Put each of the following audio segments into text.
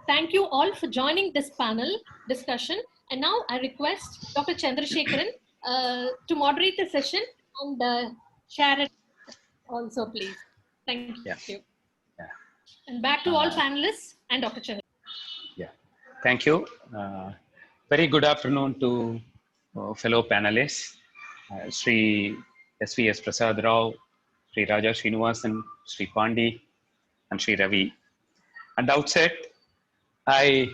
Thank you all for joining this panel discussion. And now I request Dr. Chandrasekharan to moderate the session and share it also, please. Thank Yeah. you. Yeah. And back to all panelists and Dr. Chandrasekharan. Yeah. Thank you. Very good afternoon to fellow panelists, Sri SVS Prasad Rao, Sri Raja Srinivasan, Sri Pandi, and Sri Ravi. At the outset, I,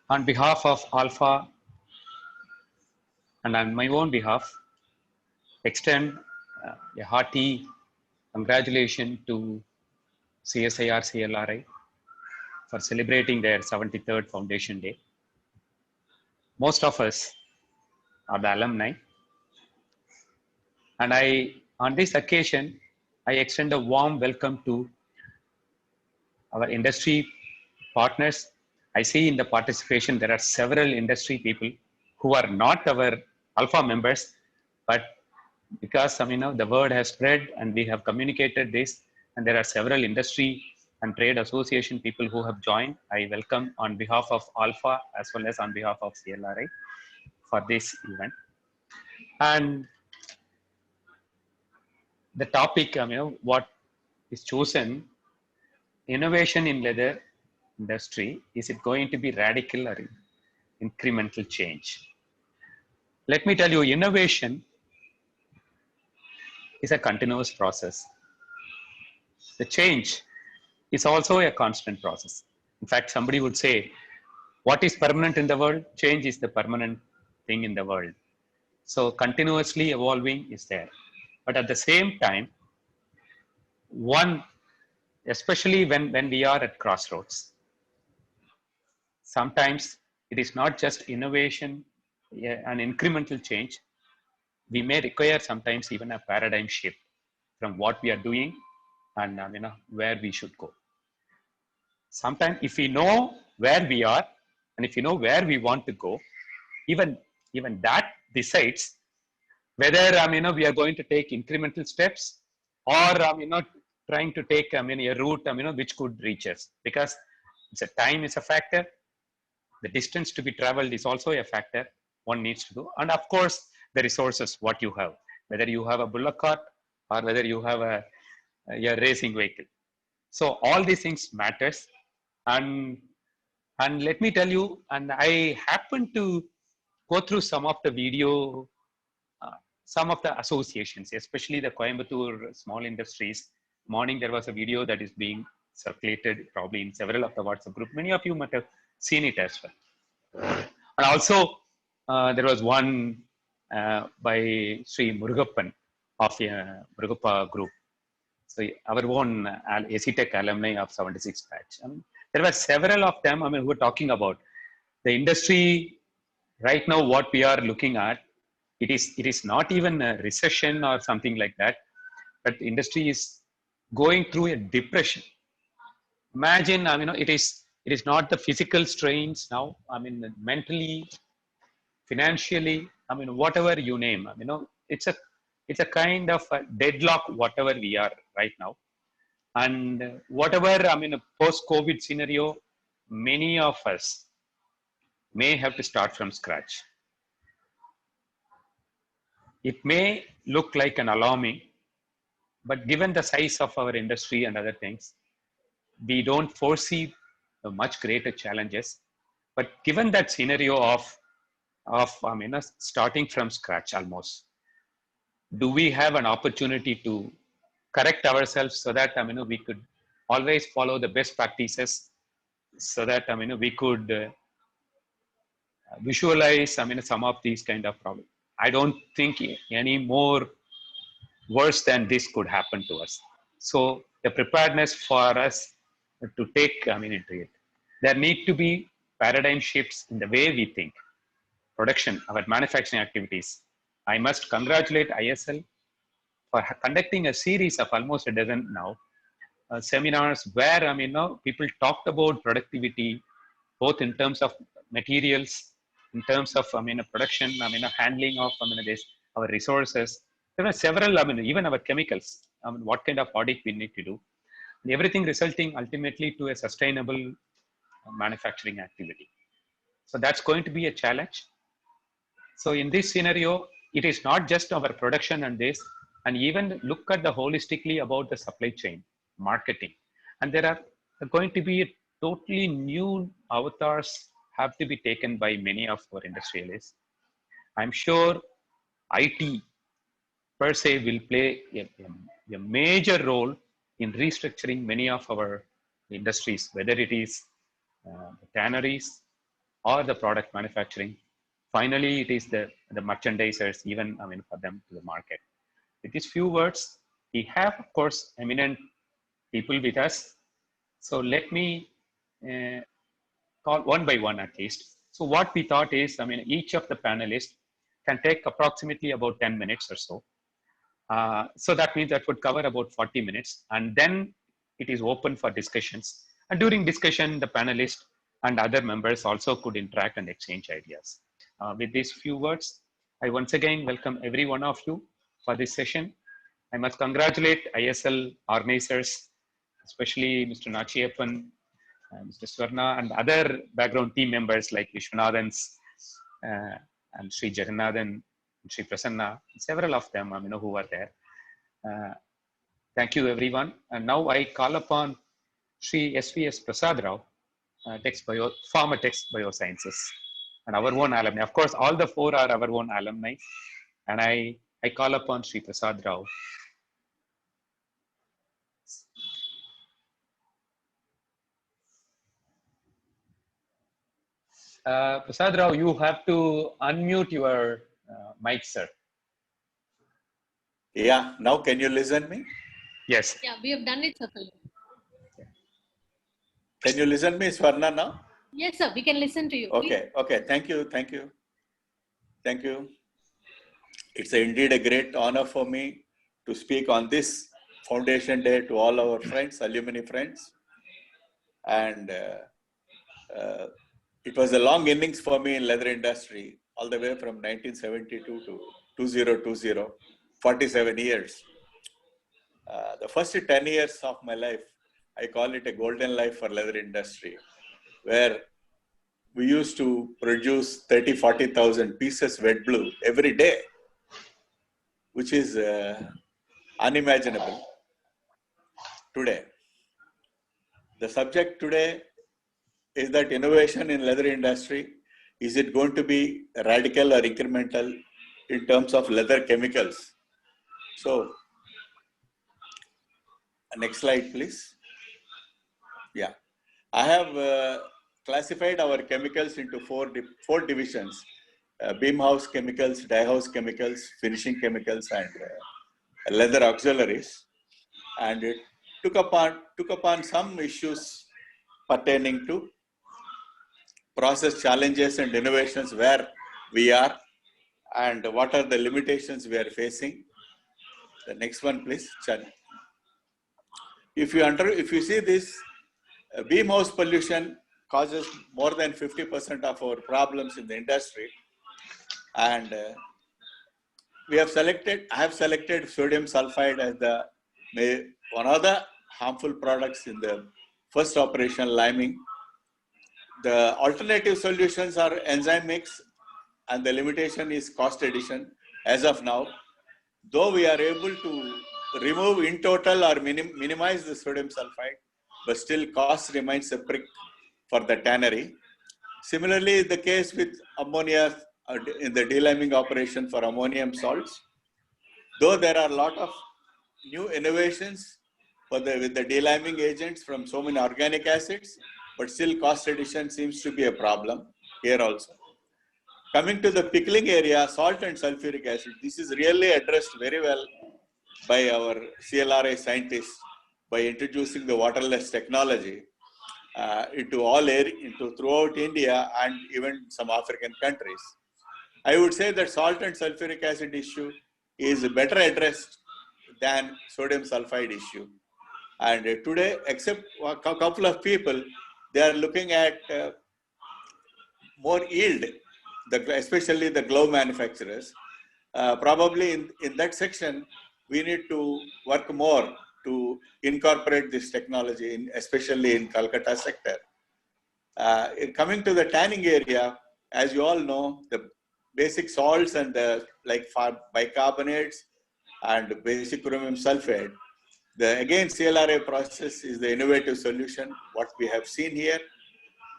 on behalf of Alpha and on my own behalf, extend a hearty congratulations to CSIR CLRI for celebrating their 73rd Foundation Day. Most of us are the alumni, and on this occasion, I extend a warm welcome to our industry partners. I see in the participation there are several industry people who are not our Alpha members, but because the word has spread and we have communicated this, and there are several industry and trade association people who have joined. I welcome on behalf of Alpha as well as on behalf of CLRI for this event. And the topic, what is chosen, innovation in leather industry, is it going to be radical or incremental change? Let me tell you, innovation is a continuous process. The change is also a constant process. In fact, somebody would say, what is permanent in the world? Change is the permanent thing in the world. So continuously evolving is there. But at the same time, especially when we are at crossroads, sometimes it is not just innovation, an incremental change. We may require sometimes even a paradigm shift from what we are doing and where we should go. Sometimes if we know where we are and if you know where we want to go, even that decides whether we are going to take incremental steps or trying to take a route which could reach us, because time is a factor. The distance to be traveled is also a factor one needs to do. And of course, the resources, what you have, whether you have a bullock cart or whether you have a racing vehicle. So all these things matters. And let me tell you, and I happen to go through some of the video, some of the associations, especially the Coimbatore small industries. Morning, there was a video that is being circulated probably in several of the WhatsApp group. Many of you might have seen it as well. And also, there was one by Sri Murugappan of Murugappa group. So our own ACTech alumni of 76 batch. There were several of them who were talking about the industry right now. What we are looking at, it is not even a recession or something like that, but the industry is going through a depression. Imagine, it is not the physical strains now. Mentally, financially, whatever you name, it's a kind of a deadlock, whatever we are right now. And whatever, a post-COVID scenario, many of us may have to start from scratch. It may look like an alarming, but given the size of our industry and other things, we don't foresee much greater challenges. But given that scenario of starting from scratch almost, do we have an opportunity to correct ourselves so that we could always follow the best practices, so that we could visualize some of these kind of problems? I don't think any more worse than this could happen to us. So the preparedness for us to take into it, there need to be paradigm shifts in the way we think production, our manufacturing activities. I must congratulate ISL for conducting a series of almost a dozen now seminars where people talked about productivity, both in terms of materials, in terms of production, handling of our resources. There were several, even our chemicals, what kind of audit we need to do. everything resulting ultimately to a sustainable manufacturing activity. So that's going to be a challenge. So in this scenario, it is not just our production and this, and even look at the holistically about the supply chain, marketing, and there are going to be totally new avatars have to be taken by many of our industrialists. I'm sure IT per se will play a major role in restructuring many of our industries, whether it is the tanneries or the product manufacturing. Finally, it is the merchandisers, even I mean, for them to the market. With these few words, we have, of course, eminent people with us. So let me call one by one at least. So what we thought is, I mean, each of the panelists can take approximately about 10 minutes or so. So that means that would cover about 40 minutes, and then it is open for discussions. And during discussion, the panelists and other members also could interact and exchange ideas. With these few words, I once again welcome every one of you for this session. I must congratulate ISL organizers, especially Mr. Nachiyappan, Mr. Swarna, and other background team members like Vishwanathan's and Sri Jagannathan, Sri Prasanna, several of them, who are there. Thank you, everyone. And now I call upon Sri SVS Prasad Rao, former text biosciences, and our own alumni. Of course, all the four are our own alumni. And I call upon Sri Prasad Rao. Prasad Rao, you have to unmute your mic, sir. Yeah, now can you listen me? Yes. Yeah, we have done it, sir. Can you listen me, Swarna, now? Yes, sir, we can listen to you. Okay, okay, thank you. Thank you. It's indeed a great honor for me to speak on this Foundation Day to all our friends, alumni friends. And it was a long innings for me in leather industry, all the way from 1972 to 2020, 47 years. The first 10 years of my life, I call it a golden life for leather industry, where we used to produce 30,000-40,000 pieces wet blue every day, which is unimaginable today. The subject today is that innovation in leather industry, is it going to be radical or incremental in terms of leather chemicals? So, next slide, please. Yeah, I have classified our chemicals into four divisions: beam house chemicals, dye house chemicals, finishing chemicals, and leather auxiliaries. And it took upon some issues pertaining to process challenges and innovations where we are, and what are the limitations we are facing. The next one, please, Chan. If you see this, beam house pollution causes more than 50% of our problems in the industry, and I have selected sodium sulfide as one of the harmful products in the first operational liming. The alternative solutions are enzyme mix, and the limitation is cost addition as of now. Though we are able to remove in total or minimize the sodium sulfide, but still cost remains a prick for the tannery. Similarly, the case with ammonia in the deliming operation for ammonium salts. Though there are a lot of new innovations with the deliming agents from so many organic acids, but still cost addition seems to be a problem here also. Coming to the pickling area, salt and sulfuric acid, this is really addressed very well by our CLRI scientists by introducing the waterless technology into throughout India and even some African countries. I would say that salt and sulfuric acid issue is better addressed than sodium sulfide issue. And today, except a couple of people, they are looking at more yield, especially the glove manufacturers. Probably in that section, we need to work more to incorporate this technology, especially in Calcutta sector. Coming to the tanning area, as you all know, the basic salts and like bicarbonates and basic chromium sulfate. Again, CLRA process is the innovative solution, what we have seen here.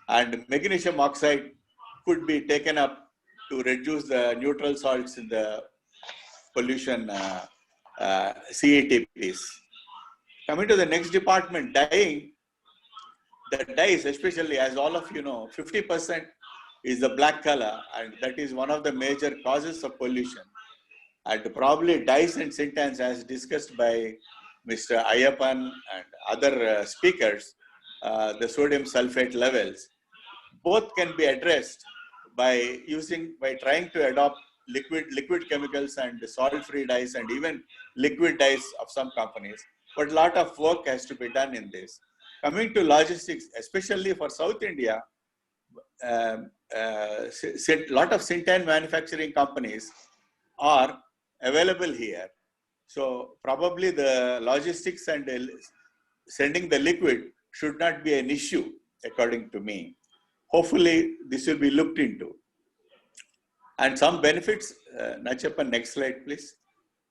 And magnesium oxide could be taken up to reduce the neutral salts in the pollution CETPs. Coming to the next department, dyeing. The dyes, especially as all of you know, 50% is the black color, and that is one of the major causes of pollution. And probably dyes and syntans, as discussed by Mr. Ayyappan and other speakers, the sodium sulfate levels, both can be addressed by trying to adopt liquid chemicals and salt-free dyes and even liquid dyes of some companies. But a lot of work has to be done in this. Coming to logistics, especially for South India, a lot of Syntan manufacturing companies are available here. So probably the logistics and sending the liquid should not be an issue, according to me. Hopefully, this will be looked into. And some benefits, Nachappan, next slide, please.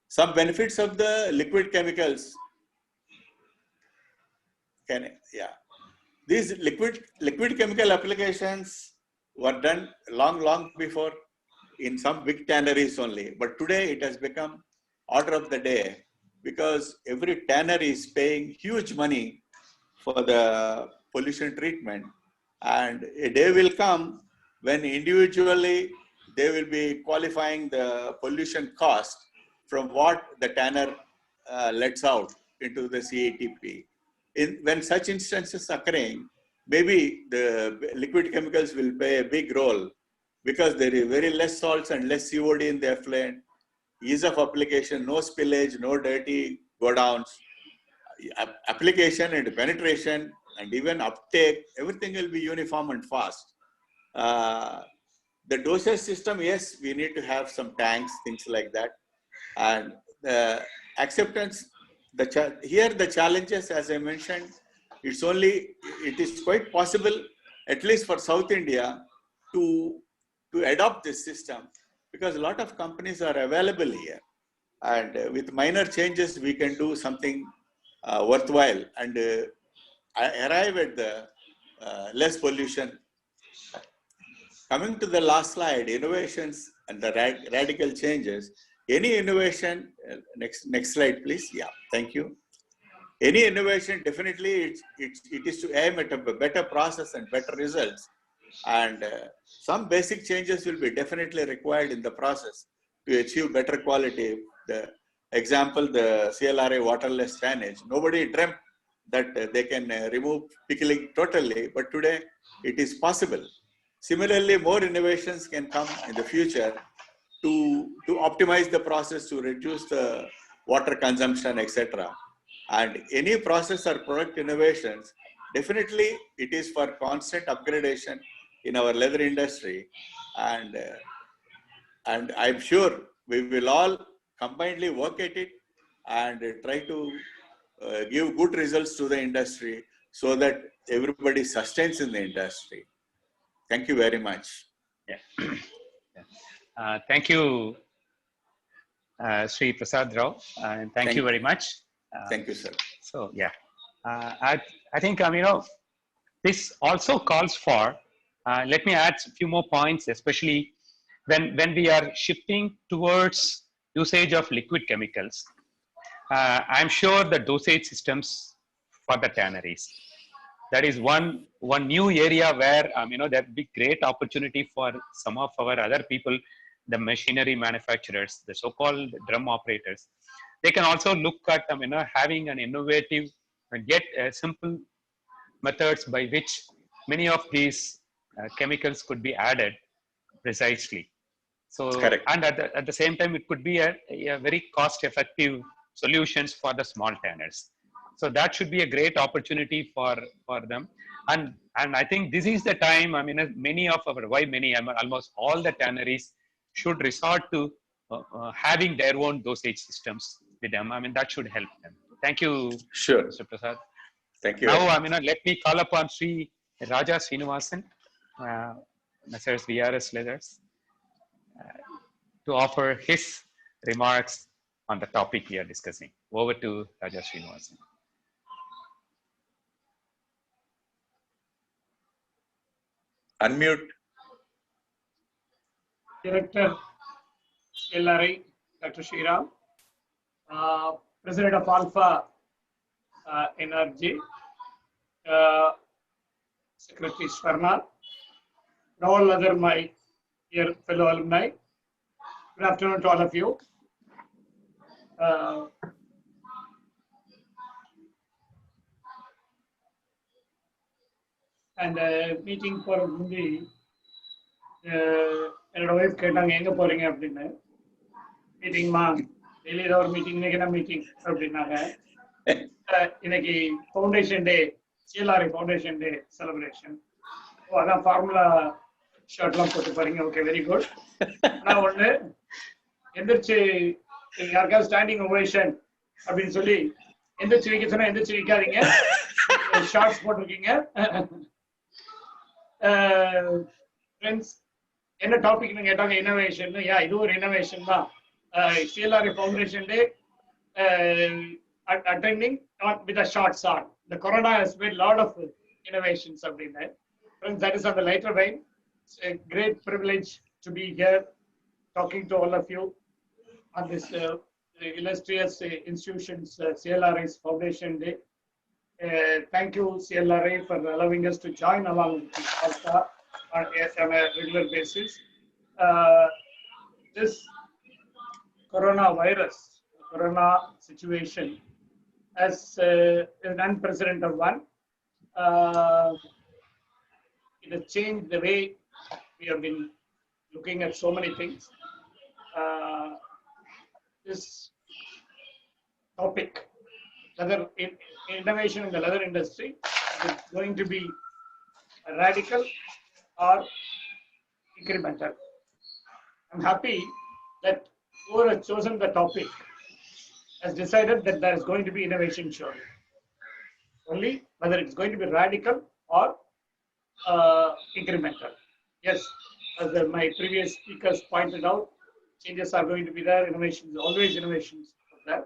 Some benefits of the liquid chemicals. These liquid chemical applications were done long before in some big tanneries only. But today it has become order of the day because every tanner is paying huge money for the pollution treatment. And a day will come when individually they will be qualifying the pollution cost from what the tanner lets out into the CETP. When such instances occurring, maybe the liquid chemicals will play a big role because there is very less salts and less COD in the effluent, ease of application, no spillage, no dirty go downs, application and penetration and even uptake, everything will be uniform and fast. The dosage system, yes, we need to have some tanks, things like that. And acceptance, here the challenges, as I mentioned, it is quite possible, at least for South India, to adopt this system because a lot of companies are available here. And with minor changes, we can do something worthwhile and arrive at the less pollution. Coming to the last slide, innovations and the radical changes. Any innovation, next slide, please. Yeah, thank you. Any innovation, definitely it is to aim at a better process and better results. And some basic changes will be definitely required in the process to achieve better quality. The example, the CLRA waterless tannage. Nobody dreamt that they can remove pickling totally, but today it is possible. Similarly, more innovations can come in the future to optimize the process, to reduce the water consumption, etc. And any process or product innovations, definitely it is for constant upgradation in our leather industry. And I'm sure we will all combinedly work at it and try to give good results to the industry so that everybody sustains in the industry. Thank you very much. Yeah. Thank you, Sri Prasad Rao, and thank you very much. Thank you, sir. So yeah, I think this also calls for. Let me add a few more points, especially when we are shifting towards usage of liquid chemicals. I'm sure the dosage systems for the tanneries. That is one new area where there will be great opportunity for some of our other people, the machinery manufacturers, the so-called drum operators. They can also look at having an innovative and yet simple methods by which many of these chemicals could be added precisely. So, correct. And at the same time, it could be a very cost-effective solutions for the small tanners. So that should be a great opportunity for them. And I think this is the time, many of our, almost all the tanneries should resort to having their own dosage systems with them. That should help them. Thank you, Sure. Mr. Prasad. Thank you. Now, let me call upon Sri Raja Srinivasan, Messrs. VRS Leathers, to offer his remarks on the topic we are discussing. Over to Raja Srinivasan. Unmute. Director LRI, Dr. Sriram, President of Alpha Energy, Secretary Swarna, and all other my dear fellow alumni. Good afternoon to all of you. And meeting for Mundi, என்னோட wife கேட்டாங்க எங்க போறீங்க அப்படின்னு. மீட்டிங்மா daily ஏதாவது ஒரு meeting, இன்னைக்கு என்ன meeting அப்படின்னாங்க. இன்னைக்கு foundation day, CLRI foundation day celebration. ஓ அதான் ஃபார்முலா ஷர்ட்லாம் போட்டு பாருங்க. Okay, very good. ஆனா ஒண்ணு, எந்திரிச்சு யாருக்காவது ஸ்டாண்டிங் ஓவேஷன் அப்படின்னு சொல்லி எந்திரிச்சு வைக்க சொன்னா எந்திரிச்சு வைக்காதீங்க. ஷார்ட்ஸ் போட்டிருக்கீங்க. ஃப்ரெண்ட்ஸ், என்ன டாபிக்னு கேட்டாங்க. இன்னோவேஷன். யா, இது ஒரு இன்னோவேஷன் தான். CLRI foundation day attending not with a short sword. The corona has made a lot of innovations அப்படின்னு. Friends, that is on the lighter vein. It's a great privilege to be here talking to all of you on this illustrious institution's CLRI's Foundation Day. Thank you, CLRI, for allowing us to join along with Alpha on a regular basis. This coronavirus, corona situation, as an unprecedented one, it has changed the way we have been looking at so many things. This topic, leather innovation in the leather industry, is going to be radical or incremental. I'm happy that whoever has chosen the topic has decided that there is going to be innovation surely. Only whether it's going to be radical or incremental. Yes, as my previous speakers pointed out, changes are going to be there. Innovations, always innovations are there.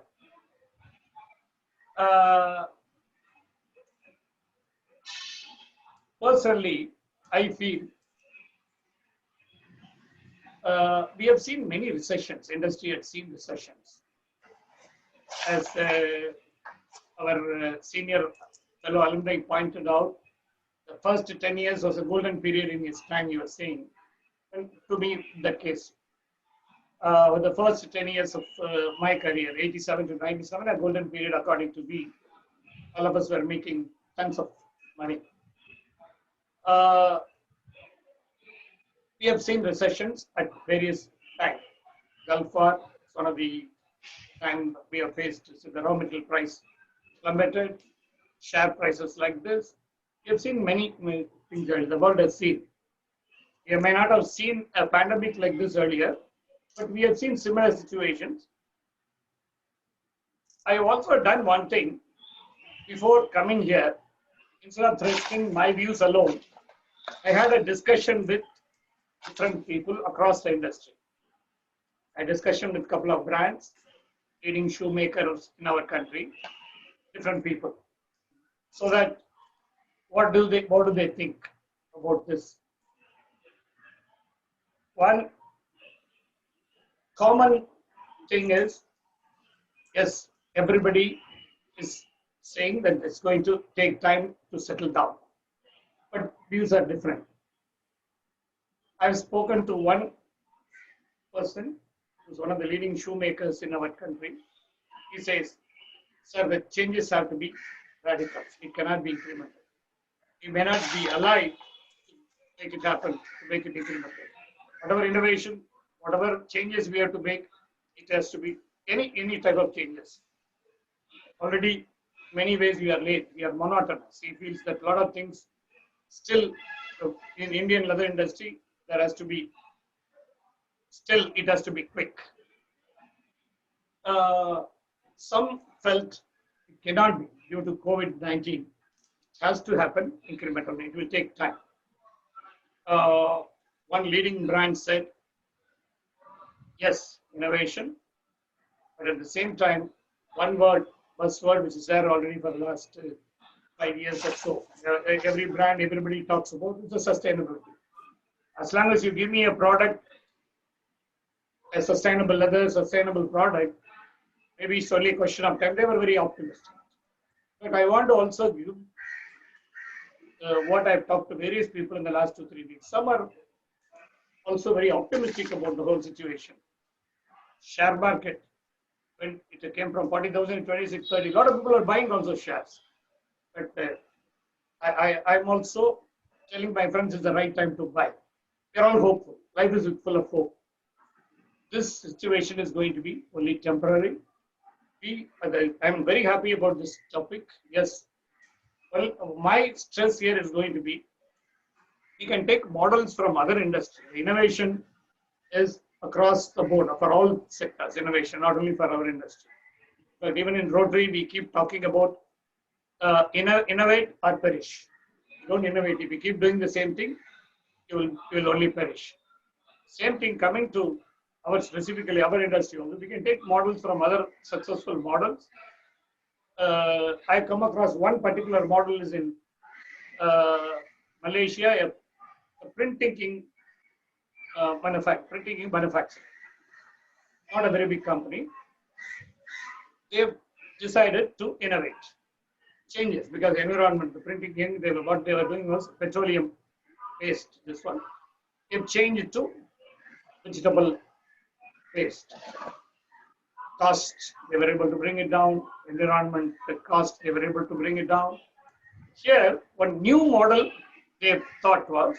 Personally, I feel we have seen many recessions. Industry has seen recessions. As our senior fellow alumni pointed out, the first 10 years was a golden period in his time, you were saying. And to me, that case. The first 10 years of my career, 87 to 97, a golden period according to me. All of us were making tons of money. We have seen recessions at various times. Gulf War is one of the times we have faced. So the raw material price plummeted, share prices like this. We have seen many things that the world has seen. We may not have seen a pandemic like this earlier, but we have seen similar situations. I have also done one thing before coming here. Instead of thrusting my views alone, I had a discussion with different people across the industry. A discussion with a couple of brands, leading shoemakers in our country, different people, so that what do they think about this? One common thing is, yes, everybody is saying that it's going to take time to settle down, but views are different. I've spoken to one person who's one of the leading shoemakers in our country. He says, sir, the changes have to be radical. It cannot be incremental. We may not be alive to make it happen, to make it incremental. Whatever innovation, whatever changes we have to make, it has to be any type of changes. Already, many ways we are late, we are monotonous. He feels that a lot of things still in Indian leather industry, there has to be, still it has to be quick. Some felt it cannot be due to COVID-19. It has to happen incrementally. It will take time. One leading brand said, yes, innovation, but at the same time, one word, buzzword, which is there already for the last 5 years or so. Every brand, everybody talks about is the sustainability. As long as you give me a product, a sustainable leather, sustainable product, maybe it's only a question of time. They were very optimistic. But I want to also give what I've talked to various people in the last 2-3 weeks. Some are also very optimistic about the whole situation. Share market, when it came from 40,000 to 26,30, a lot of people are buying also shares. But I'm also telling my friends it's the right time to buy. They're all hopeful. Life is full of hope. This situation is going to be only temporary. I'm very happy about this topic. Yes. Well, my stress here is going to be, we can take models from other industries. Innovation is across the board for all sectors, innovation, not only for our industry. But even in Rotary, we keep talking about innovate or perish. Don't innovate. If you keep doing the same thing, you will only perish. Same thing coming to specifically our industry. We can take models from other successful models. I come across one particular model is in Malaysia, a printing manufacturer. Not a very big company. They've decided to innovate. Changes because environment, the printing, what they were doing was petroleum based. This one, they've changed it to vegetable based. Cost, they were able to bring it down. Environment, the cost, they were able to bring it down. Here, one new model they thought was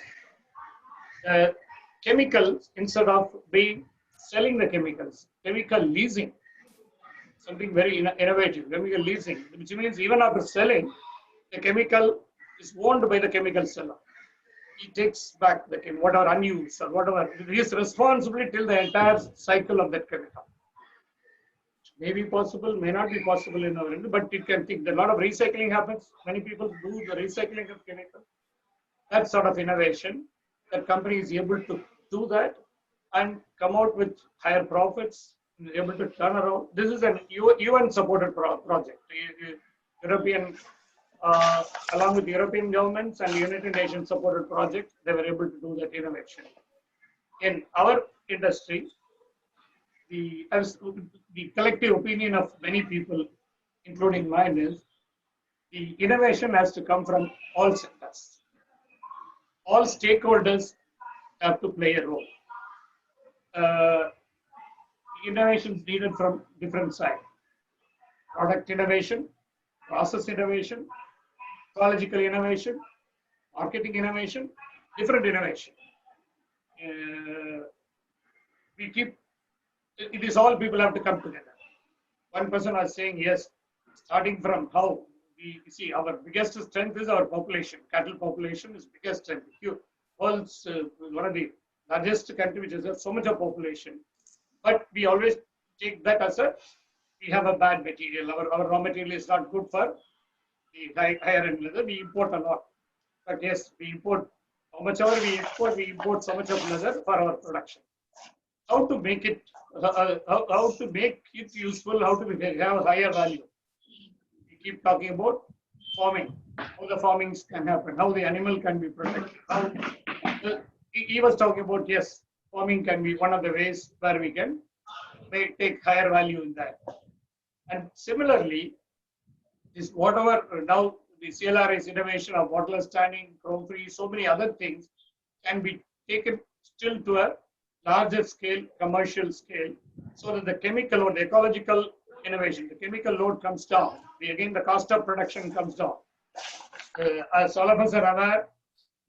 chemicals, instead of selling the chemicals, chemical leasing. Something very innovative, chemical leasing, which means even after selling, the chemical is owned by the chemical seller. He takes back the whatever unused or whatever. He is responsible till the entire cycle of that chemical. May be possible, may not be possible in our industry, but it can think that a lot of recycling happens. Many people do the recycling of chemicals. That sort of innovation, that company is able to do that and come out with higher profits, able to turn around. This is an UN-supported project. European, along with European governments and United Nations supported project, they were able to do that innovation. In our industry, the collective opinion of many people, including mine, is the innovation has to come from all sectors. All stakeholders have to play a role. Innovation is needed from different sides. Product innovation, process innovation, ecological innovation, marketing innovation, different innovation. It is all people have to come together. One person was saying, yes, starting from how we see our biggest strength is our population. Cattle population is biggest strength. World's one of the largest country which has so much of population. But we always take that as we have a bad material. Our raw material is not good for the higher end leather. We import a lot. But yes, we import, how much ever we import so much of leather for our production. How to make it, how to make it useful, how to have higher value. We keep talking about farming, how the farming can happen, how the animal can be protected. He was talking about, yes, farming can be one of the ways where we can take higher value in that. And similarly, this whatever now the CLRI's innovation of waterless tanning, chrome free, so many other things can be taken still to a larger scale, commercial scale, so that the chemical or the ecological innovation, the chemical load comes down. Again, the cost of production comes down. As all of us are aware,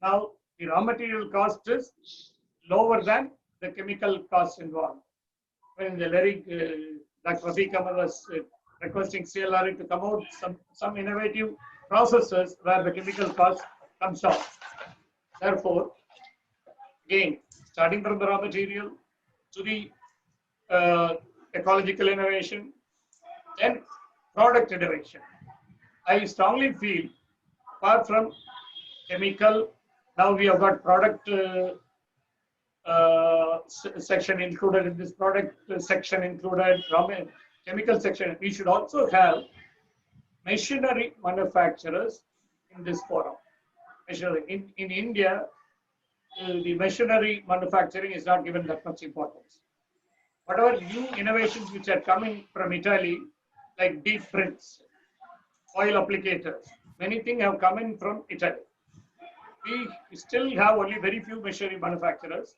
now the raw material cost is lower than the chemical costs involved. When the lyric, Dr. Rafiq Ahmed was requesting CLRI to come out some innovative processes where the chemical cost comes down. Therefore, again, starting from the raw material to the ecological innovation, then product innovation. I strongly feel, apart from chemical, now we have got product section included in this product section included, chemical section. We should also have machinery manufacturers in this forum. In India, the machinery manufacturing is not given that much importance. Whatever new innovations which are coming from Italy, like deep prints, oil applicators, many things have come in from Italy. We still have only very few machinery manufacturers.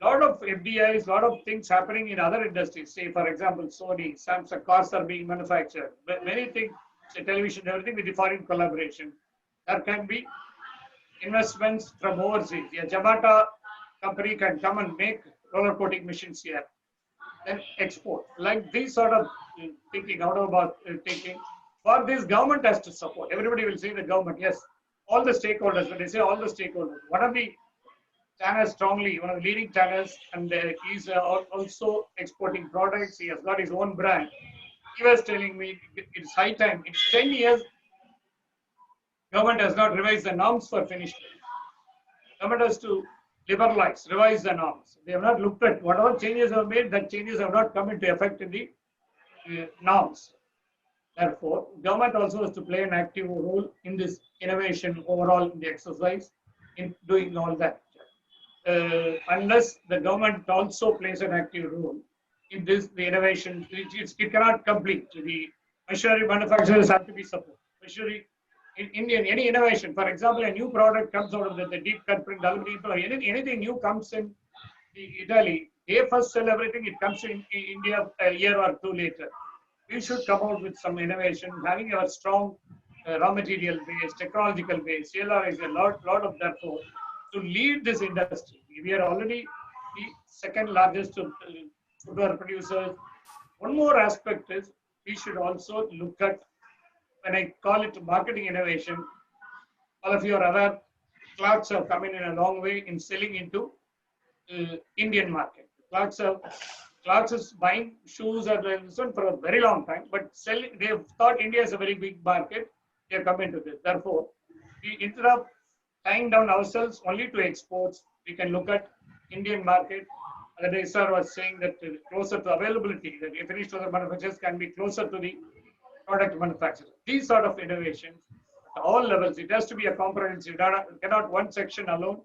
Lot of FDIs, lot of things happening in other industries. Say, for example, Sony, Samsung cars are being manufactured. But many things, say television, everything with the foreign collaboration. There can be investments from overseas. A Yamaha company can come and make roller coating machines here, then export. Like this sort of thinking, out of box thinking. For this, government has to support. Everybody will say the government, yes, all the stakeholders. When they say all the stakeholders, one of the China strongly, one of the leading channels, and he's also exporting products. He has got his own brand. He was telling me it's high time. In 10 years, government has not revised the norms for finished goods. Government has to liberalize, revise the norms. They have not looked at whatever changes are made, that changes have not come into effect in the norms. Therefore, government also has to play an active role in this innovation overall in the exercise, in doing all that. Unless the government also plays an active role in this, the innovation, it cannot complete. The machinery manufacturers have to be supported. Machinery in Indian, any innovation, for example, a new product comes out of the deep cut print, anything new comes in Italy, they first sell everything, it comes in India a year or two later. We should come out with some innovation, having a strong raw material base, technological base. CLR is a lot of therefore to lead this industry. We are already the second largest footwear producers. One more aspect is we should also look at, when I call it marketing innovation, all of you are aware, clothes have come in a long way in selling into Indian market. Clothes is buying shoes are for a very long time, but they have thought India is a very big market. They have come into this. Therefore, instead of tying down ourselves only to exports, we can look at Indian market. The day sir was saying that closer to availability, that finished other manufacturers can be closer to the product manufacturer. These sort of innovations at all levels, it has to be a comprehensive. Cannot one section alone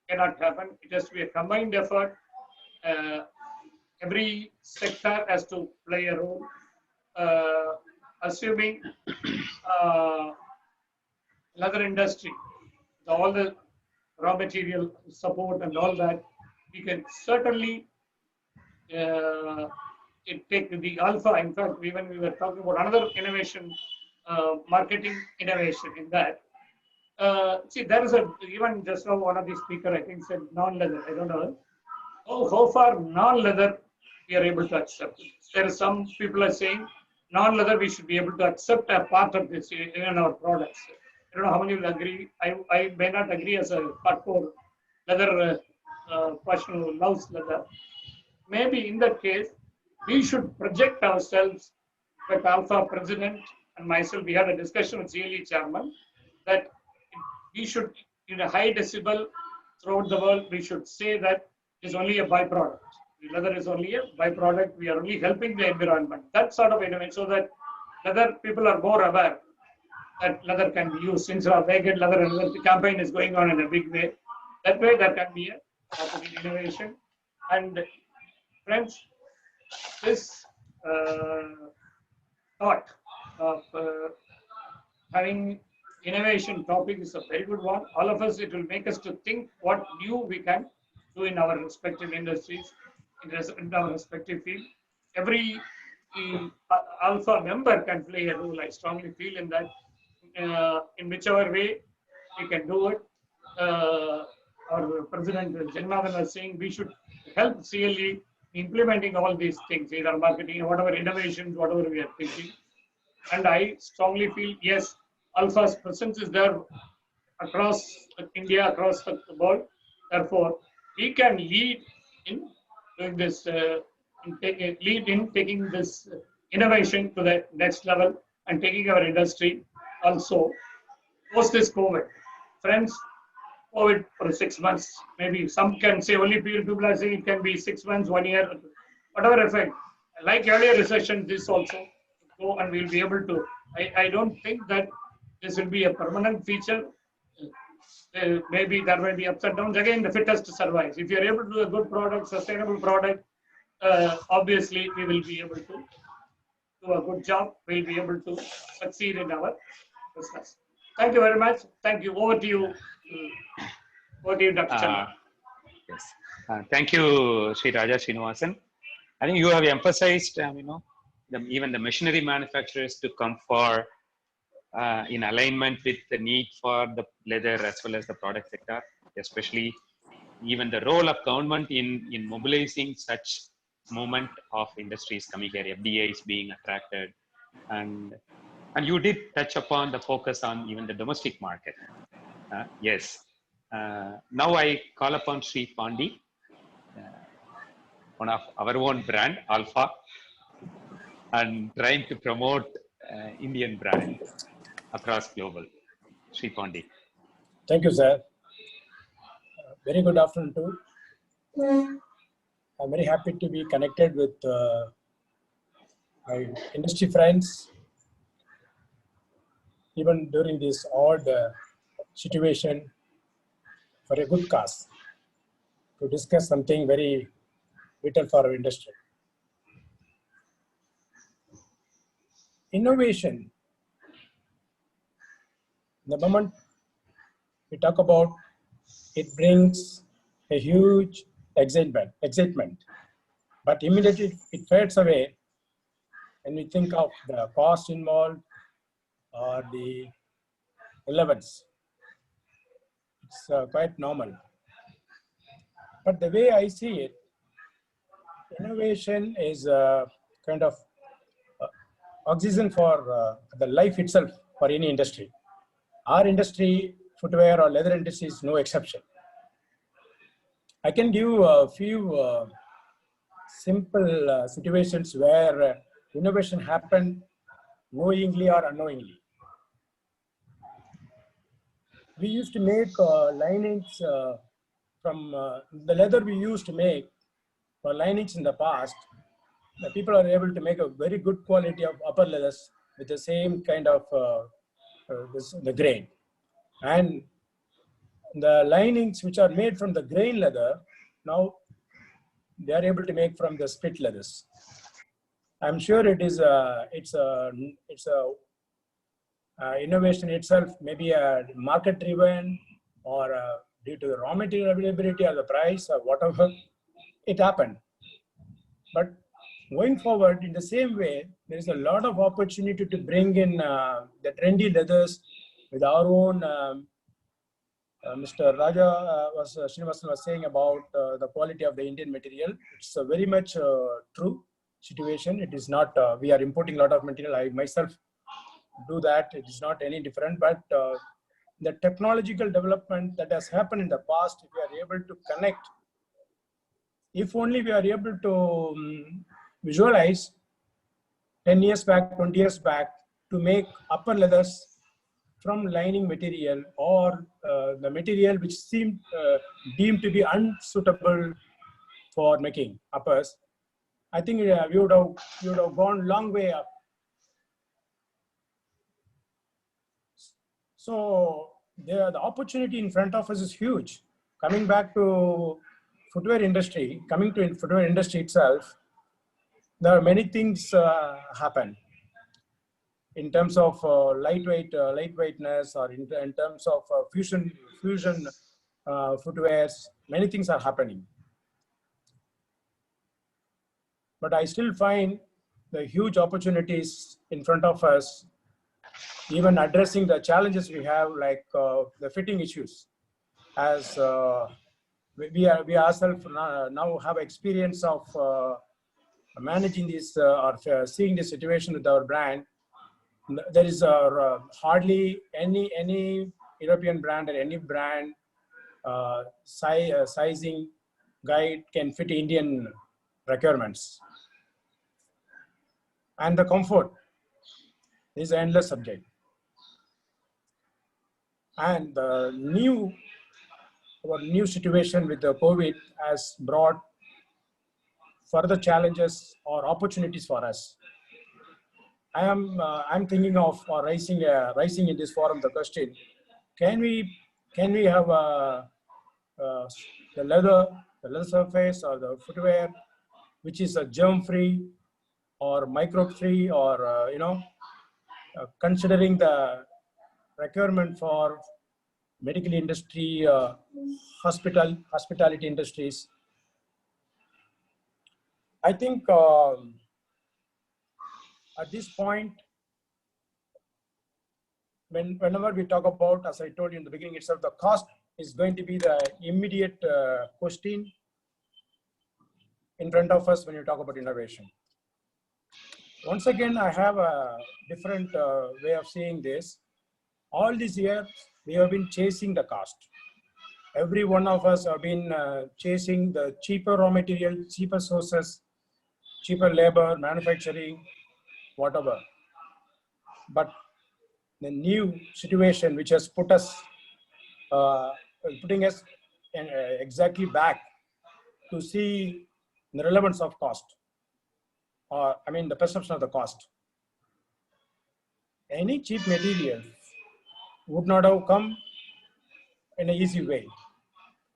cannot happen. It has to be a combined effort. Every sector has to play a role. Assuming leather industry, all the raw material support and all that, we can certainly take the alpha. In fact, even we were talking about another innovation, marketing innovation in that. See, there is even just now one of the speaker, I think, said non-leather. I don't know. How far non-leather we are able to accept. There are some people are saying non-leather we should be able to accept a part of this in our products. I don't know how many will agree. I may not agree as a hardcore leather person who loves leather. Maybe in that case, we should project ourselves, like Alpha president and myself, we had a discussion with CLE chairman that we should, in a high decibel throughout the world, we should say that it's only a byproduct. Leather is only a byproduct. We are only helping the environment. That sort of innovation, so that leather people are more aware that leather can be used. Since our vegan leather and leather campaign is going on in a big way, that way there can be a innovation. And friends, this thought of having innovation topic is a very good one. All of us, it will make us to think what new we can do in our respective industries, in our respective field. Every Alpha member can play a role. I strongly feel in that. In whichever way we can do it. Our President Jagannathan was saying we should help CLE implementing all these things, either marketing, whatever innovations, whatever we are thinking. And I strongly feel, yes, Alpha's presence is there across India, across the world. Therefore, he can lead in doing this, taking this innovation to the next level and taking our industry also post this COVID. Friends, COVID for 6 months, maybe some can say only people are saying it can be 6 months, 1 year, whatever effect. Like earlier recession, this also go and we'll be able to. I don't think that this will be a permanent feature. Maybe there may be ups and downs. Again, the fittest survives. If you're able to do a good product, sustainable product, obviously we will be able to do a good job. We'll be able to succeed in our business. Thank you very much. Thank you. Over to you. Over to you, Dr. Chandra. Yes. Thank you, Sri Raja Srinivasan. I think you have emphasized, even the machinery manufacturers to come for in alignment with the need for the leather as well as the product sector, especially even the role of government in mobilizing such movement of industries coming here, FDI is being attracted. And you did touch upon the focus on even the domestic market. Yes. Now I call upon Sri Pandi, one of our own brand, Alpha, and trying to promote Indian brand across global. Sri Pandi. Thank you, sir. Very good afternoon too. I'm very happy to be connected with my industry friends, even during this odd situation, for a good cause, to discuss something very vital for our industry. Innovation. The moment we talk about, it brings a huge excitement, but immediately it fades away when we think of the cost involved or the relevance. It's quite normal. But the way I see it, innovation is a kind of oxygen for the life itself for any industry. Our industry, footwear or leather industry, is no exception. I can give a few simple situations where innovation happened knowingly or unknowingly. We used to make linings from the leather we used to make for linings in the past. The people are able to make a very good quality of upper leathers with the same kind of the grain. And the linings which are made from the grain leather, now they are able to make from the split leathers. I'm sure it is it's a innovation itself, maybe a market driven or due to the raw material availability or the price or whatever, it happened. But going forward in the same way, there is a lot of opportunity to bring in the trendy leathers with our own. Mr. Raja Srinivasan was saying about the quality of the Indian material. It's a very much true situation. It is not, we are importing a lot of material. I myself do that. It is not any different, but the technological development that has happened in the past, if we are able to connect, if only we are able to visualize 10 years back, 20 years back, to make upper leathers from lining material or the material which seemed deemed to be unsuitable for making uppers, I think we would have gone long way up. So the opportunity in front of us is huge. Coming back to footwear industry, coming to footwear industry itself, there are many things happen in terms of lightweightness, or in terms of fusion footwears. Many things are happening. But I still find the huge opportunities in front of us, even addressing the challenges we have, like the fitting issues. As we ourselves now have experience of managing this or seeing this situation with our brand. There is hardly any European brand or any brand sizing guide can fit Indian requirements. And the comfort is an endless subject. And the new situation with the COVID has brought further challenges or opportunities for us. I'm thinking of raising in this forum the question: Can we have the leather surface or the footwear which is a germ free or microbe free, or considering the requirement for medical industry, hospitality industries. I think at this point, whenever we talk about, as I told you in the beginning itself, the cost is going to be the immediate question in front of us when you talk about innovation. Once again, I have a different way of seeing this. All these years, we have been chasing the cost. Every one of us have been chasing the cheaper raw material, cheaper sources, cheaper labor, manufacturing, whatever. But the new situation which has putting us exactly back to see the relevance of cost, or the perception of the cost. Any cheap material would not have come in an easy way.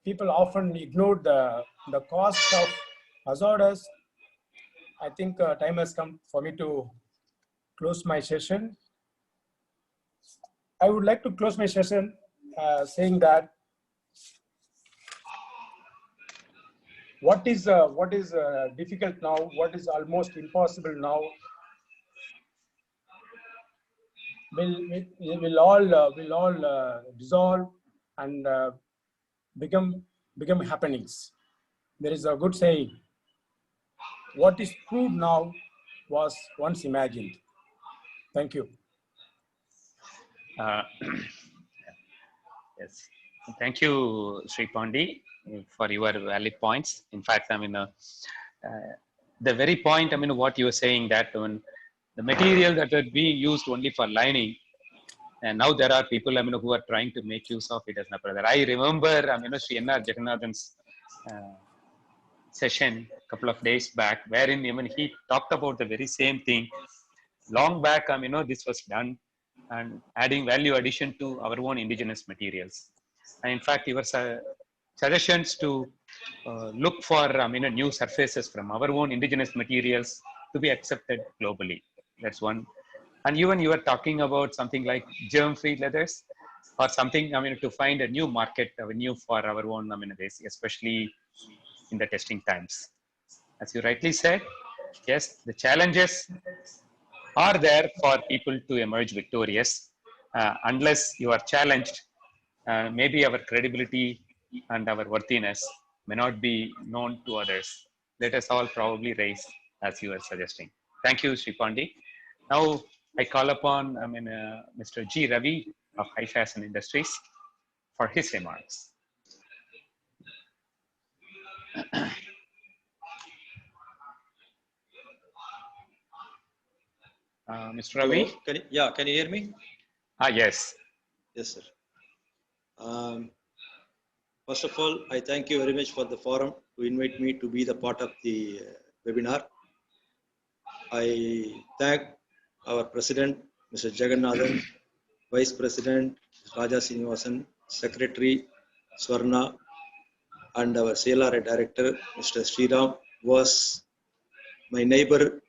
People often ignore the cost of hazardous. I think time has come for me to close my session. I would like to close my session saying that what is difficult now, what is almost impossible now, will all dissolve and become happenings. There is a good saying: what is proved now was once imagined. Thank you. Yes, thank you, Sri Pandi, for your valid points. In fact, the very point, what you were saying, that when the material that would be used only for lining, and now there are people, who are trying to make use of it as a brother. I remember, Sri N.R. Jagannathan's session a couple of days back, wherein he talked about the very same thing. Long back, this was done, and adding value addition to our own indigenous materials. And in fact, your suggestions to look for new surfaces from our own indigenous materials to be accepted globally. That's one. And even you were talking about something like germ-free leathers, or something, to find a new market avenue for our own, especially in the testing times. As you rightly said, yes, the challenges are there for people to emerge victorious. Unless you are challenged, maybe our credibility and our worthiness may not be known to others. Let us all probably raise as you are suggesting. Thank you, Sri Pandi. Now I call upon Mr. G. Ravi of High Fashion Industries for his remarks. Mr. Ravi? Can you hear me? Yes. Yes, sir. First of all, I thank you very much for the forum to invite me to be the part of the webinar. I thank our President, Mr. Jagannathan, Vice President, Raja Srinivasan, Secretary, Swarna, and our CLRA Director, Mr. Sriram, was my neighbor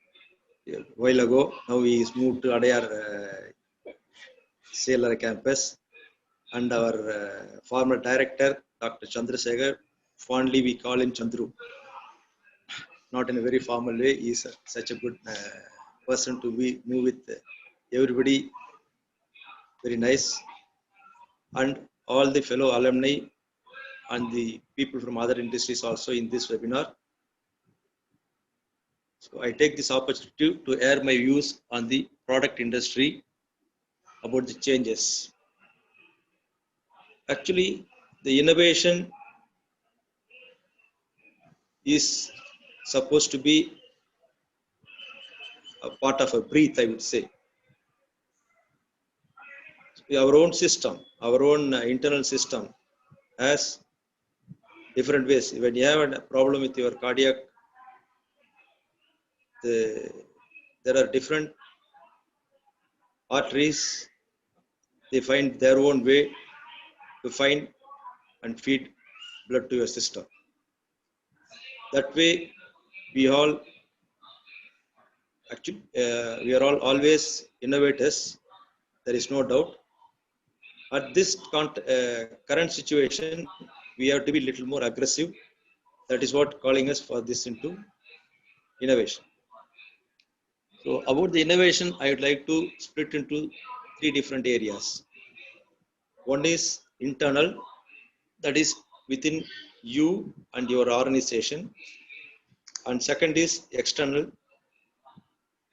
a while ago. Now he is moved to Adayar CLRA campus. And our former director, Dr. Chandrasekhar, fondly we call him Chandru. Not in a very formal way. He is such a good person to move with everybody. Very nice. And all the fellow alumni and the people from other industries also in this webinar. So I take this opportunity to air my views on the product industry about the changes. Actually, the innovation is supposed to be a part of a breath, I would say. Our own system, our own internal system has different ways. When you have a problem with your cardiac, there are different arteries. They find their own way to find and feed blood to your system. That way, we all actually we are all always innovators. There is no doubt. At this current situation, we have to be a little more aggressive. That is what calling us for this into innovation. So about the innovation, I would like to split into 3 different areas. One is internal, that is within you and your organization. And second is external.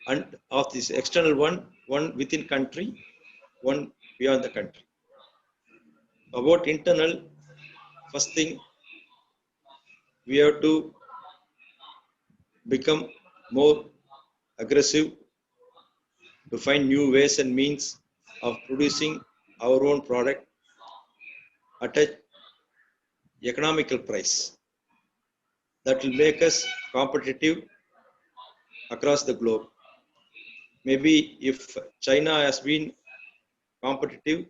And of this external one within country, one beyond the country. About internal, first thing, we have to become more aggressive to find new ways and means of producing our own product at an economical price that will make us competitive across the globe. Maybe if China has been competitive,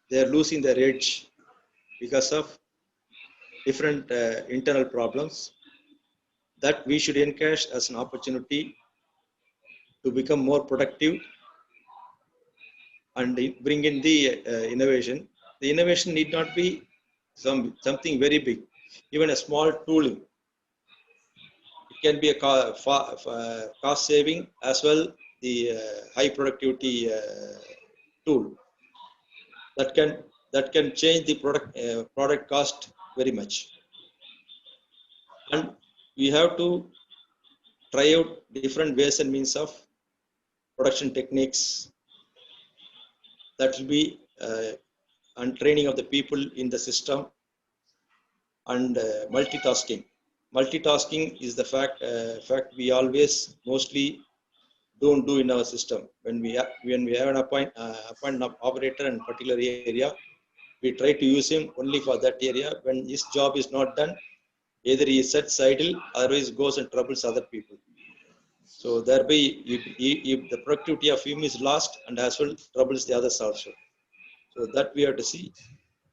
they are losing their edge because of different internal problems that we should encash as an opportunity to become more productive and bring in the innovation. The innovation need not be something very big. Even a small tooling, it can be a cost saving as well the high productivity tool that can change the product cost very much. And we have to try out different ways and means of production techniques that will be and training of the people in the system and multitasking. Multitasking is the fact we always mostly don't do in our system. When we have an appoint an operator in particular area, we try to use him only for that area. When his job is not done, either he sits idle, otherwise goes and troubles other people. So thereby, if the productivity of him is lost, and as well troubles the others also. So that we have to see.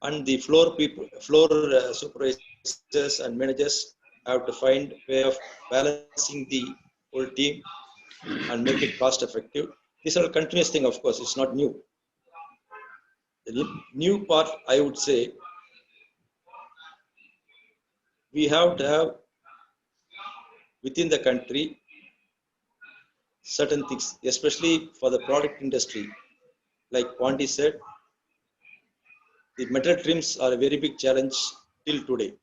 And the floor people, supervisors and managers have to find way of balancing the whole team and make it cost effective. These are a continuous thing, of course, it's not new. The new part, I would say, we have to have within the country certain things, especially for the product industry. Like Pondy said, the metal trims are a very big challenge till today.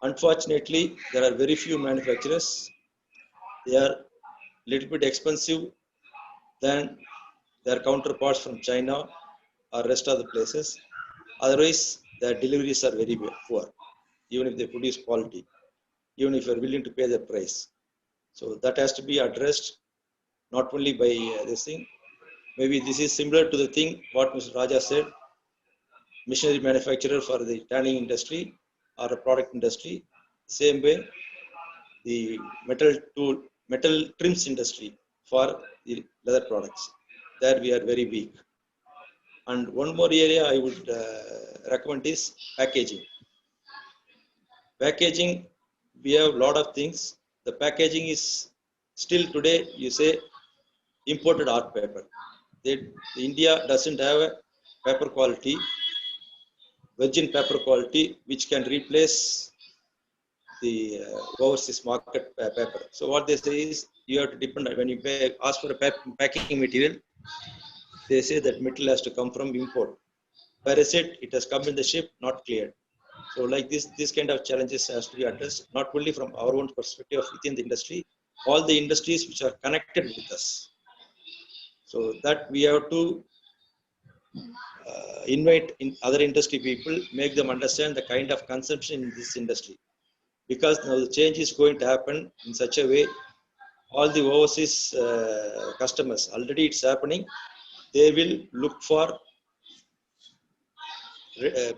Unfortunately, there are very few manufacturers. They are a little bit expensive than their counterparts from China or rest of the places. Otherwise, their deliveries are very poor, even if they produce quality, even if you're willing to pay the price. So that has to be addressed not only by this thing. Maybe this is similar to the thing what Mr. Raja said, machinery manufacturer for the tanning industry or a product industry. Same way, the metal trims industry for the leather products. There we are very weak. And one more area I would recommend is packaging. Packaging, we have a lot of things. The packaging is still today, you say, imported art paper. India doesn't have a paper quality, virgin paper quality, which can replace the overseas market paper. So what they say is, you have to depend on, when you ask for a packing material, they say that material has to come from import. Whereas it has come in the ship, not cleared. So like this kind of challenges has to be addressed, not only from our own perspective within the industry, all the industries which are connected with us. So that we have to invite in other industry people, make them understand the kind of consumption in this industry. Because now the change is going to happen in such a way, all the overseas customers, already it's happening, they will look for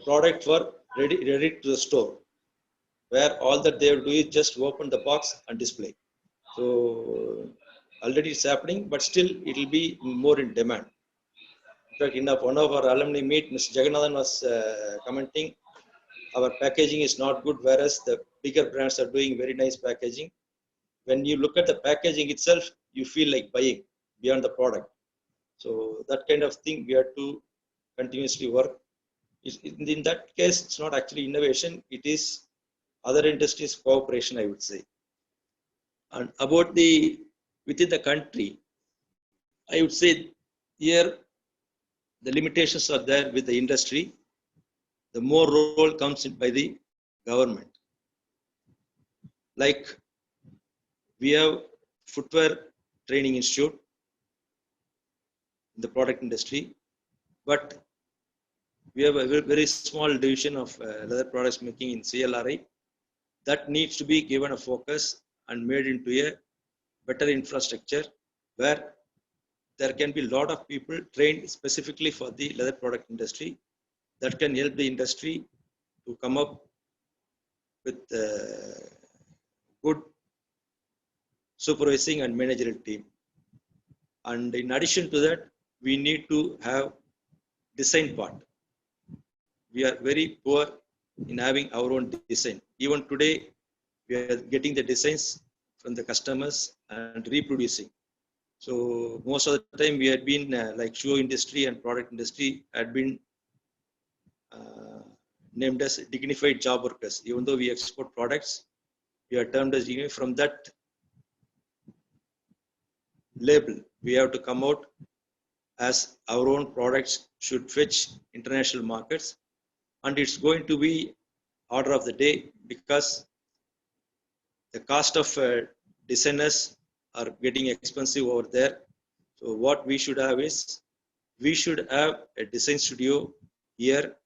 product for ready to the store, where all that they will do is just open the box and display. So already it's happening, but still it will be more in demand. In fact, in one of our alumni meet, Mr. Jagannathan was commenting, our packaging is not good, whereas the bigger brands are doing very nice packaging. When you look at the packaging itself, you feel like buying beyond the product. So that kind of thing we have to continuously work. In that case, it's not actually innovation, it is other industries cooperation, I would say. And about within the country, I would say here the limitations are there with the industry. The more role comes in by the government. Like we have footwear training institute in the product industry, but we have a very small division of leather products making in CLRI that needs to be given a focus and made into a better infrastructure where there can be a lot of people trained specifically for the leather product industry that can help the industry to come up with good supervising and managerial team. And in addition to that, we need to have design part. We are very poor in having our own design. Even today, we are getting the designs from the customers and reproducing. So most of the time we had been like shoe industry and product industry had been named as dignified job workers. Even though we export products, we are termed as dignified. From that label, we have to come out as our own products should fetch international markets. And it's going to be order of the day because the cost of designers are getting expensive over there. So what we should have is, we should have a design studio here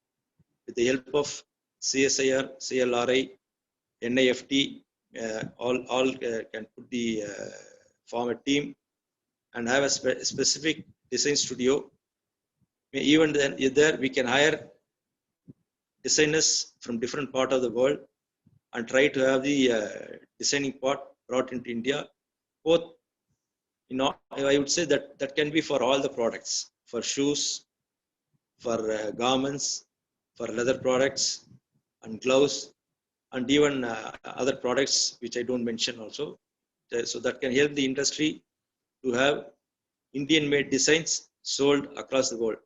with the help of CSIR, CLRI, NIFT, all can put the form a team and have a specific design studio. Even then, there we can hire designers from different part of the world and try to have the designing part brought into India. Both, I would say that can be for all the products, for shoes, for garments, for leather products and gloves, and even other products which I don't mention also. So that can help the industry to have Indian-made designs sold across the world.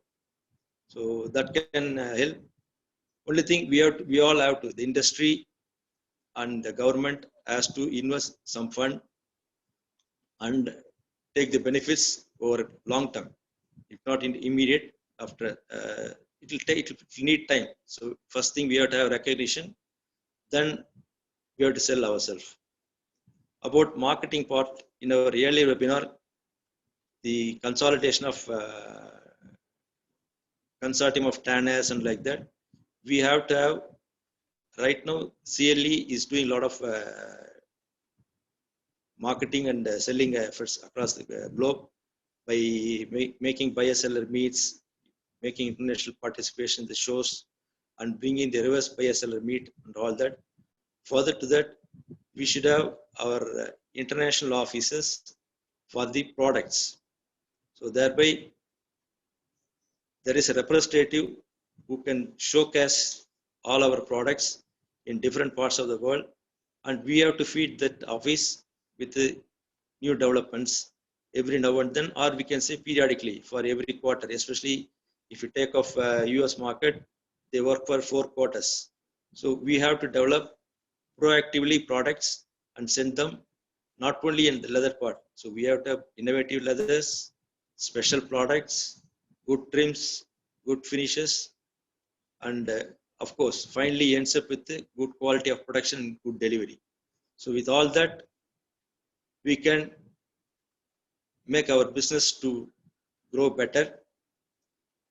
So that can help. Only thing we all have to, the industry and the government has to invest some fund and take the benefits over long term. If not in immediate, after it will need time. So first thing we have to have recognition, then we have to sell ourselves. About marketing part, in our earlier webinar, the consolidation of consortium of tanners and like that, we have to have, right now CLE is doing a lot of marketing and selling efforts across the globe by making buyer-seller meets, making international participation in the shows and bringing the reverse buyer-seller meet and all that. Further to that, we should have our international offices for the products. So thereby, there is a representative who can showcase all our products in different parts of the world, and we have to feed that office with the new developments every now and then, or we can say periodically for every quarter. Especially if you take off US market, they work for 4 quarters. So we have to develop proactively products and send them not only in the leather part. So we have to have innovative leathers, special products, good trims, good finishes, and of course, finally ends up with a good quality of production and good delivery. So with all that, we can make our business to grow better.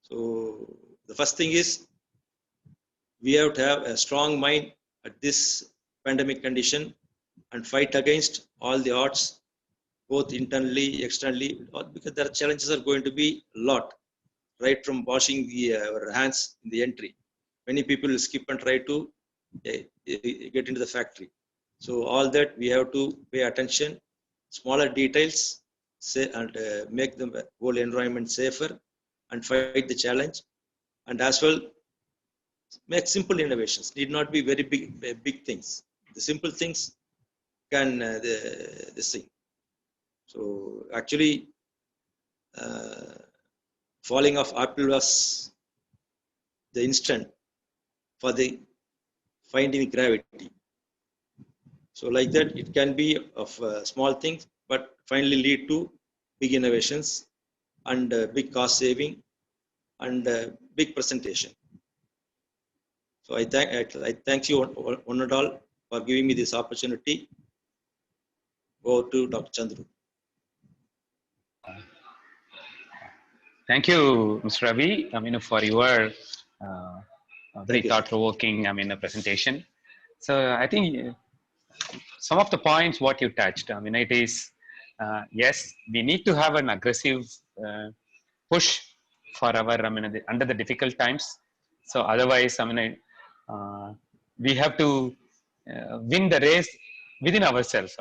So the first thing is, we have to have a strong mind at this pandemic condition and fight against all the odds, both internally, externally, because the challenges are going to be a lot, right from washing our hands in the entry. Many people will skip and try to get into the factory. So all that we have to pay attention, smaller details, say, and make the whole environment safer and fight the challenge. And as well, make simple innovations. Need not be very big things. The simple things can this thing. So actually, falling of apple was the instant for the finding gravity. So like that, it can be of small things, but finally lead to big innovations and big cost saving and big presentation. So I thank you one and all for giving me this opportunity. Over to Dr. Chandru. Thank you, Mr. Ravi, for your very thought-provoking, presentation. So I think some of the points what you touched, it is, yes, we need to have an aggressive push for our, under the difficult times. So otherwise, we have to win the race within ourselves,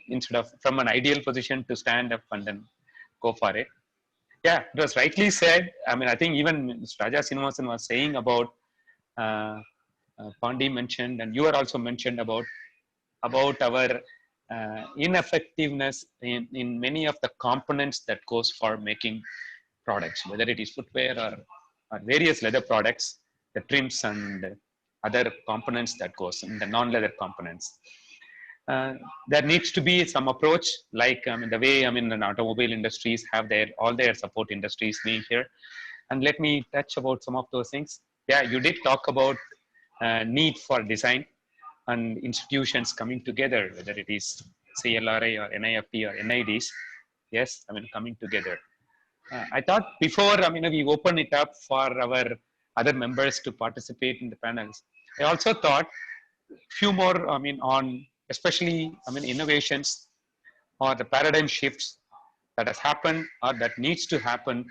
instead of from an ideal position to stand up and then go for it. Yeah, it was rightly said. I think even Mr. Raja Srinivasan was saying about, Pandi mentioned, and you are also mentioned about our ineffectiveness in many of the components that goes for making products, whether it is footwear or various leather products, the trims and other components that goes in the non-leather components. There needs to be some approach, like the way the automobile industries have all their support industries being here. And let me touch about some of those things. Yeah, you did talk about need for design and institutions coming together, whether it is CLRI or NIFT or NIDs. Yes, coming together. I thought before we open it up for our other members to participate in the panels, I also thought few more on especially innovations or the paradigm shifts that has happened or that needs to happen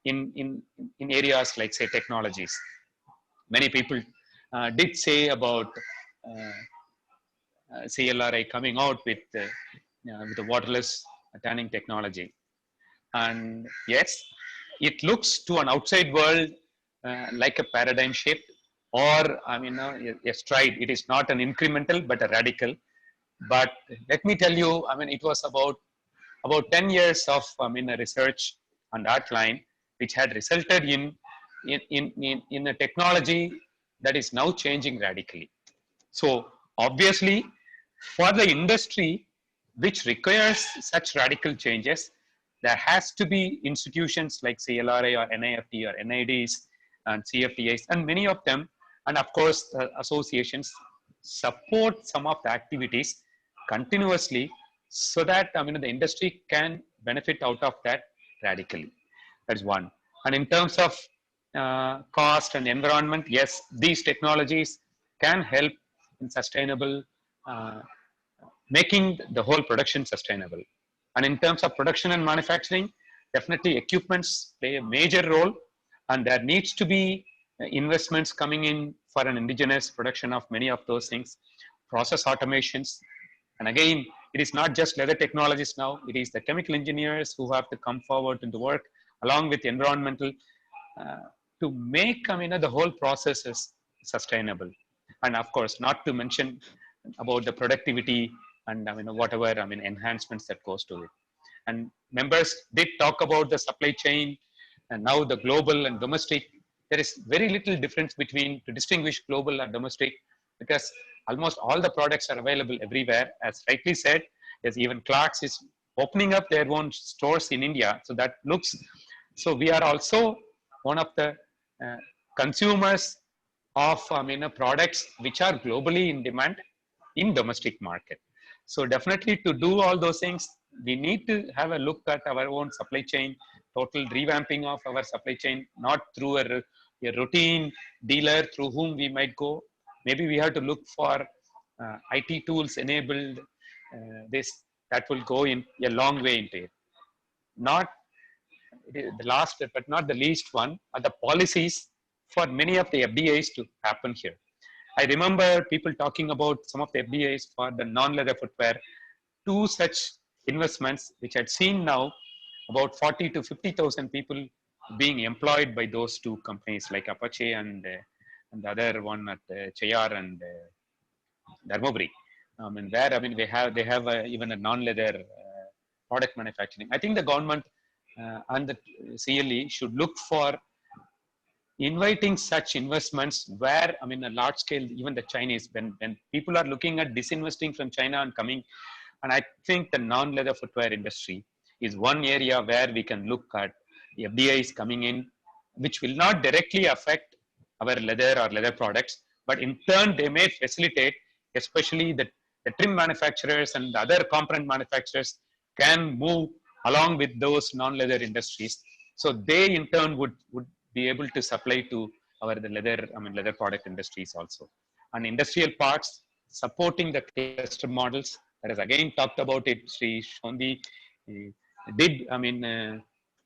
in areas like, say, technologies. Many people did say about CLRI coming out with the waterless tanning technology. And yes, it looks to an outside world like a paradigm shift, or a stride. It is not an incremental but a radical. But let me tell you, it was about 10 years of research on that line, which had resulted in a technology that is now changing radically. So obviously, for the industry which requires such radical changes, there has to be institutions like CLRI or NIFT or NIDs and CFTIs and many of them, and of course associations support some of the activities continuously, so that the industry can benefit out of that radically. That's one. And in terms of cost and environment, yes, these technologies can help in sustainable, making the whole production sustainable. And in terms of production and manufacturing, definitely equipments play a major role, and there needs to be investments coming in for an indigenous production of many of those things, process automations. And again, it is not just leather technologists now, it is the chemical engineers who have to come forward into work along with environmental to make the whole process is sustainable. And of course, not to mention about the productivity and whatever enhancements that goes to it. And members did talk about the supply chain and now the global and domestic. There is very little difference between to distinguish global and domestic, because almost all the products are available everywhere. As rightly said, yes, even Clarks is opening up their own stores in India. So that looks, so we are also one of the consumers of products which are globally in demand in domestic market. So definitely to do all those things, we need to have a look at our own supply chain, total revamping of our supply chain, not through a routine dealer through whom we might go. Maybe we have to look for IT tools enabled this that will go in a long way into it. Not the last but not the least one are the policies for many of the FDIs to happen here. I remember people talking about some of the FDIs for the non-leather footwear. Two such investments, which I'd seen now, about 40 to 50,000 people being employed by those two companies like Apache and the other one at Chayar and Dharmaburi. They have even a non-leather product manufacturing. I think the government and the CLE should look for inviting such investments where, a large scale, even the Chinese, when people are looking at disinvesting from China and coming, and I think the non-leather footwear industry is one area where we can look at the FDIs coming in, which will not directly affect our leather or leather products, but in turn they may facilitate, especially the trim manufacturers and the other component manufacturers can move along with those non-leather industries. So they in turn would be able to supply to the leather product industries also. And industrial parts supporting the cluster models, that is again talked about it. Sri Shondi did,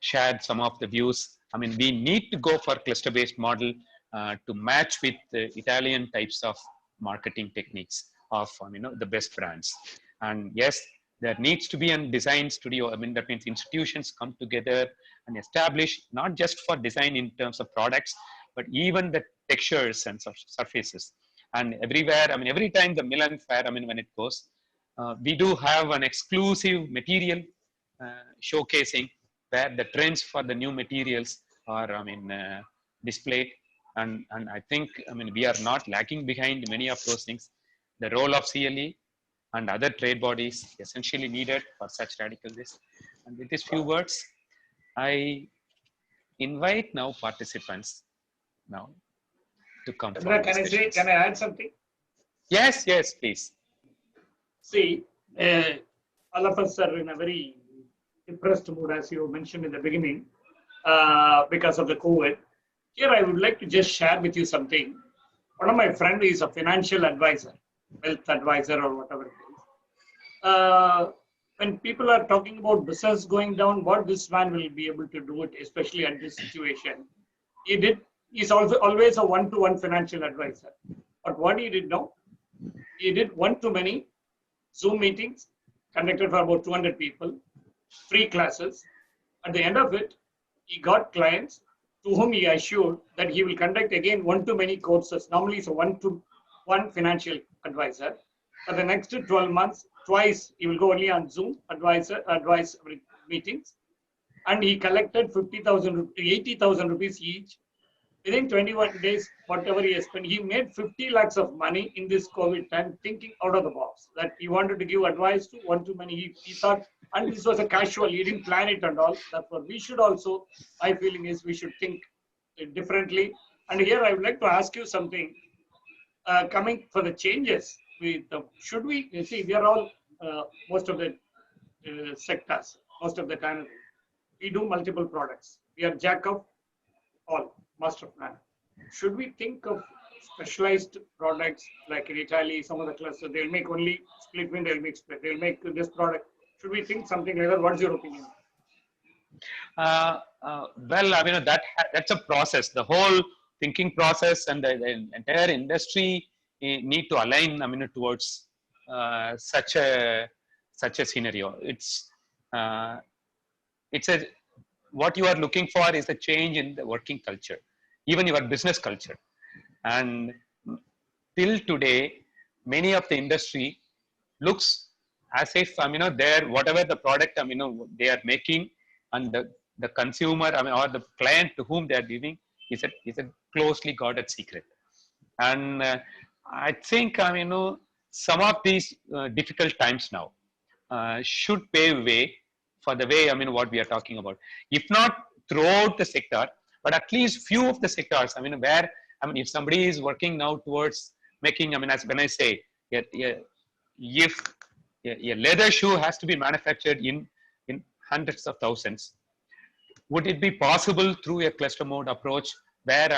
shared some of the views. We need to go for cluster-based model to match with the Italian types of marketing techniques of the best brands. And yes, there needs to be a design studio. That means institutions come together and establish not just for design in terms of products, but even the textures and surfaces. And everywhere, every time the Milan Fair, when it goes, we do have an exclusive material showcasing where the trends for the new materials are, displayed. And I think, we are not lacking behind many of those things. The role of CLE and other trade bodies essentially needed for such radical this. And with these few words, I invite now participants now to come Chandra, forward. can I add something? Yes, please. See, all of us are in a very depressed mood, as you mentioned in the beginning, because of the COVID. Here, I would like to just share with you something. One of my friends is a financial advisor, wealth advisor or whatever it is. When people are talking about business going down, what this man will be able to do it, especially at this situation. He's also always a one-to-one financial advisor. But what he did now, he did one-to-many Zoom meetings conducted for about 200 people, free classes. At the end of it, he got clients to whom he assured that he will conduct again one-to-many courses. Normally, it's a one-to-one financial advisor. For the next 12 months, twice he will go only on Zoom advice meetings, and he collected 50,000 to 80,000 rupees each. Within 21 days, whatever he has spent, he made 50 lakhs of money in this COVID time, thinking out of the box that he wanted to give advice to one-to-many. He thought, and this was a casual, he didn't plan it and all. Therefore, we should also, my feeling is we should think differently. And here I would like to ask you something. Coming for the changes, should we, you see, we are all, most of the sectors, most of the time, we do multiple products. We are jack of all, master plan. Should we think of specialized products like in Italy, some of the clusters, they'll make only split wind, they'll make split, they'll make this product. Should we think something like that? What's your opinion? That's a process. The whole thinking process and the entire industry need to align, towards such a scenario. What you are looking for is a change in the working culture, even your business culture. And till today, many of the industry looks as if, whatever the product, they are making, and the consumer, or the client to whom they are giving is a closely guarded secret. And I think, some of these difficult times now should pave way for the way, what we are talking about. If not throughout the sector, but at least few of the sectors, where, if somebody is working now towards making, as when I say, if a leather shoe has to be manufactured in hundreds of thousands, would it be possible through a cluster mode approach where,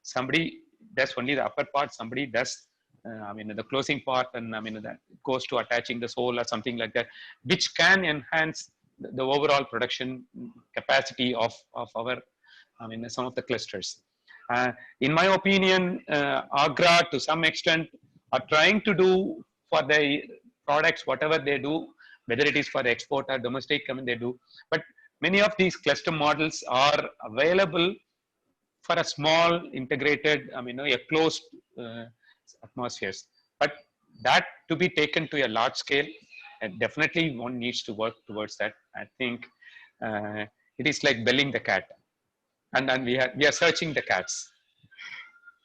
somebody does only the upper part, somebody does, the closing part, and, that goes to attaching the sole or something like that, which can enhance the overall production capacity of our, some of the clusters. In my opinion, Agra to some extent are trying to do for the products, whatever they do, whether it is for export or domestic, I mean, they do. But many of these cluster models are available for a small integrated, I mean, a closed atmospheres. But that to be taken to a large scale, definitely one needs to work towards that. I think it is like belling the cat, and then we are searching the cats.